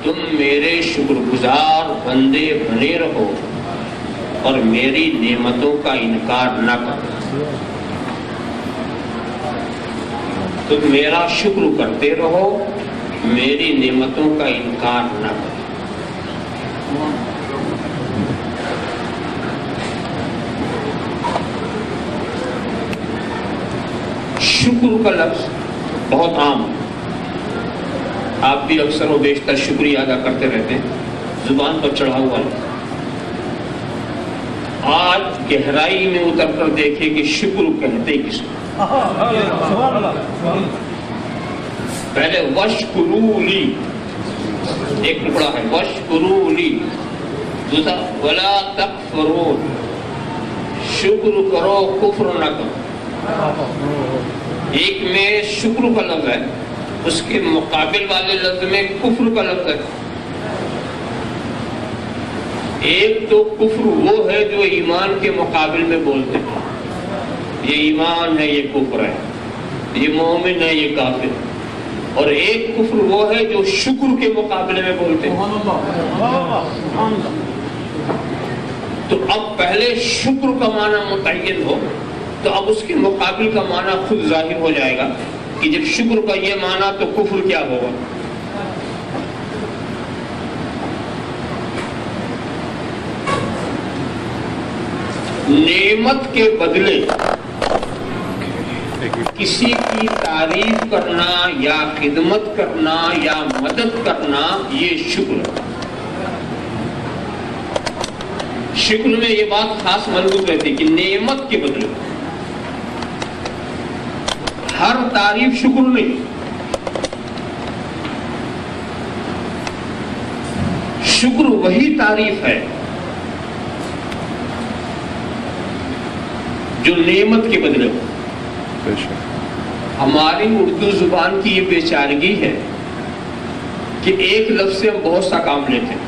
تم میرے شکر گزار بندے بنے رہو اور میری نعمتوں کا انکار نہ کرو. تم میرا شکر کرتے رہو، میری نعمتوں کا انکار نہ کرو. شکر کا لفظ بہت عام ہے، آپ بھی اکثر و بیشتر شکریہ ادا کرتے رہتے ہیں، زبان پر چڑھا ہوا ہے. آج گہرائی میں اتر کر دیکھیں کہ شکر کہتے کس کو. پہلے وشکرولی ایک ٹکڑا ہے، وشکرولی. دوسرا ولا تکفرون، شکر کرو کفر نہ کرو. ایک میں شکر کا لفظ ہے، اس کے مقابل والے لفظ میں کفر کا لفظ ہے. ایک تو کفر وہ ہے جو ایمان کے مقابل میں بولتے ہیں، یہ ایمان ہے، یہ کفر ہے، یہ مومن ہے، یہ کافر ہے. اور ایک کفر وہ ہے جو شکر کے مقابلے میں بولتے ہیں. تو اب پہلے شکر کا معنی متعین ہو تو اب اس کے مقابل کا معنی خود ظاہر ہو جائے گا کہ جب شکر کا یہ معنی تو کفر کیا ہوگا. نعمت کے بدلے کسی کی تعریف کرنا یا خدمت کرنا یا مدد کرنا یہ شکر ہے. شکر میں یہ بات خاص ملحوظ رہتی کہ نعمت کے بدلے، ہر تعریف شکر نہیں. شکر وہی تعریف ہے جو نعمت کے بدلے ہو. ہماری اردو زبان کی یہ بے چارگی ہے کہ ایک لفظ سے ہم بہت سا کام لیتے ہیں.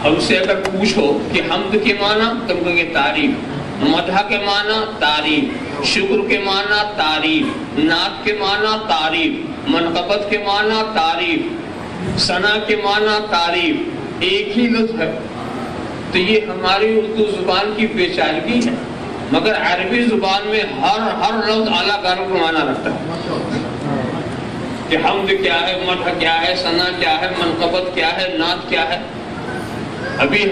ہم سے اگر پوچھو کہ حمد کے معنی تم کہیں گے تعریف، مدح کے معنی تعریف، شکر کے معنی تعریف، نعت کے معنی تعریف، منقبت کے معنی تعریف، ثنا کے معنی تعریف. ایک ہی لفظ ہے. تو یہ ہماری اردو زبان کی بے چارگی ہے، مگر عربی زبان میں ہر لفظ اعلیٰ کاروں کا معنی رکھتا ہے کہ حمد کیا ہے، مدح کیا ہے، ثنا کیا ہے، منقبت کیا ہے، نعت کیا ہے. ابھی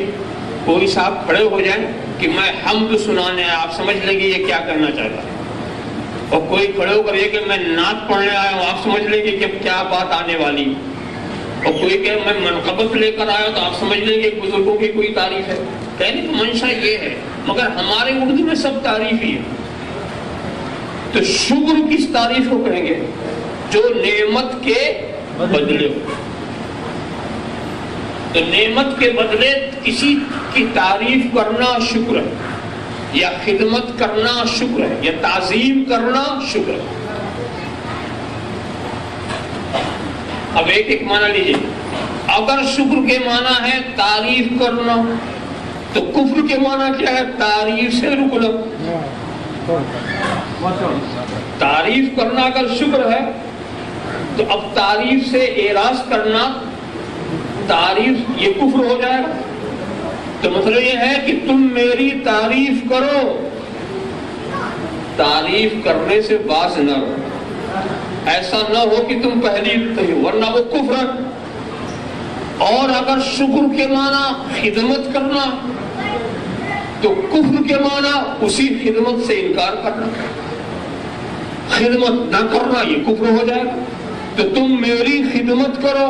کوئی صاحب کھڑے ہو جائیں کہ میں حمد سنانے آیا، آپ سمجھ لیں گے یہ کیا کرنا چاہتا ہے. اور کوئی کھڑے ہو کر یہ کہ میں نعت پڑھنے آیا ہوں، آپ سمجھ لیں گے کہ کیا بات آنے والی. اور کوئی کہ میں منقبت لے کر آیا تو آپ سمجھ لیں گے بزرگوں کی کوئی تعریف ہے. کہنے کی منشا یہ ہے، مگر ہمارے اردو میں سب تعریف ہی ہے. تو شکر کس تعریف کو کہیں گے؟ جو نعمت کے بدلے ہو. تو نعمت کے بدلے کسی کی تعریف کرنا شکر ہے، یا خدمت کرنا شکر ہے، یا تعظیم کرنا شکر ہے. اب ایک ایک معنی لیجیے. اگر شکر کے معنی ہے تعریف کرنا تو کفر کے معنی کیا ہے؟ تعریف سے رکنا. تعریف کرنا اگر شکر ہے تو اب تعریف سے اعراض کرنا تعریف یہ کفر ہو جائے گا. تو مسئلہ یہ ہے کہ تم میری تعریف کرو، تعریف کرنے سے باز نہ رہو. ایسا نہ ہو کہ تم پہلی ورنہ وہ کفر ہے. اور اگر شکر کے معنی خدمت کرنا تو کفر کے معنی اسی خدمت سے انکار کرنا. خدمت نہ کرنا یہ کفر ہو جائے گا. تو تم میری خدمت کرو،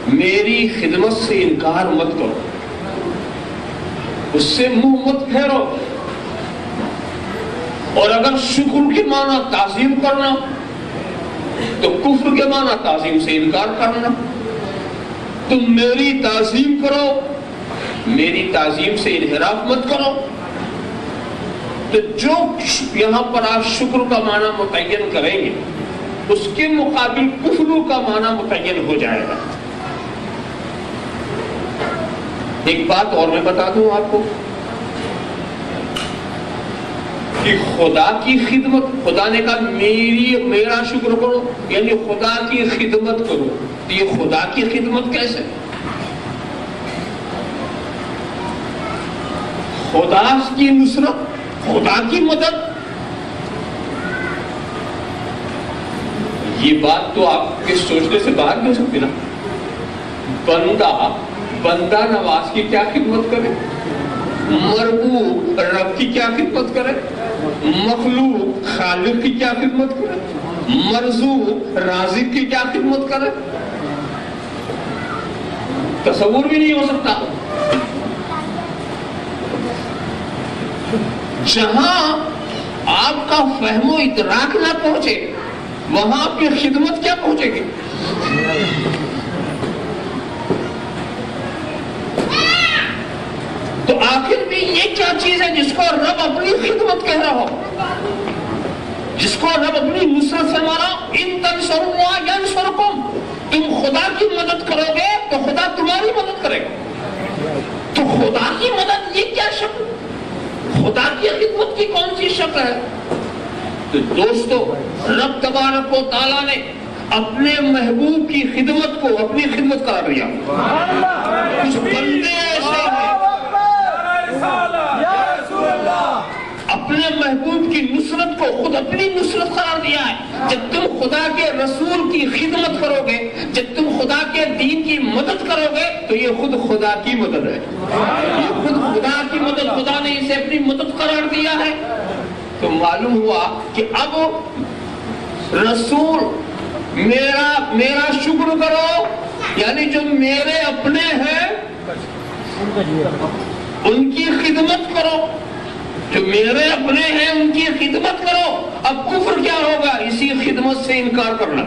میری خدمت سے انکار مت کرو، اس سے منہ مت پھیرو. اور اگر شکر کے معنی تعظیم کرنا تو کفر کے معنی تعظیم سے انکار کرنا. تم میری تعظیم کرو، میری تعظیم سے انحراف مت کرو. تو جو یہاں پر آپ شکر کا معنی متعین کریں گے اس کے مقابل کفر کا معنی متعین ہو جائے گا. ایک بات اور میں بتا دوں آپ کو، کہ خدا کی خدمت، خدا نے کہا میرا شکر کرو، یعنی خدا کی خدمت کرو. تو یہ خدا کی خدمت کیسے؟ خدا کی نصرت، خدا کی مدد. یہ بات تو آپ کے سوچنے سے باہر نہیں ہو سکتی نا. بندہ نواز کی کیا خدمت کرے، مربوب رب کی کیا خدمت کرے، مخلوق خالق کی کیا خدمت کرے، مرزوق رازق کی کیا خدمت کرے. تصور بھی نہیں ہو سکتا. جہاں آپ کا فہم و ادراک نہ پہنچے وہاں آپ کی خدمت کیا پہنچے گی. تو آخر میں یہ کیا چیز ہے جس کو رب اپنی خدمت کہہ رہا ہو، جس کو رب اپنی نصرت سے مارا. ان تنصروا اللہ ینصرکم، تم خدا کی مدد کرو گے تو خدا تمہاری مدد کرے گا. تو خدا کی مدد یہ کیا شکل، خدا کی خدمت کی کون سی شکل ہے؟ تو دوستو رب تبارک و تعالیٰ نے اپنے محبوب کی خدمت کو اپنی خدمت قرار دیا. کچھ بندے ایسے ہیں اپنے محبوب کی نصرت کو خود اپنی نصرت قرار دیا ہے. جب تم خدا کے رسول کی خدمت کرو گے، جب تم خدا کے دین کی مدد کرو گے تو یہ خود خدا کی مدد ہے. یہ خود خدا کی مدد، خدا نے اسے اپنی مدد قرار دیا ہے. تو معلوم ہوا کہ اب رسول میرا شکر کرو، یعنی جو میرے اپنے ہیں ان کی خدمت کرو، جو میرے اپنے ہیں ان کی خدمت کرو. اب کفر کیا ہوگا؟ اسی خدمت سے انکار کرنا،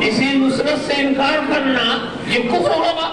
اسی نصرت سے انکار کرنا، یہ کفر ہوگا.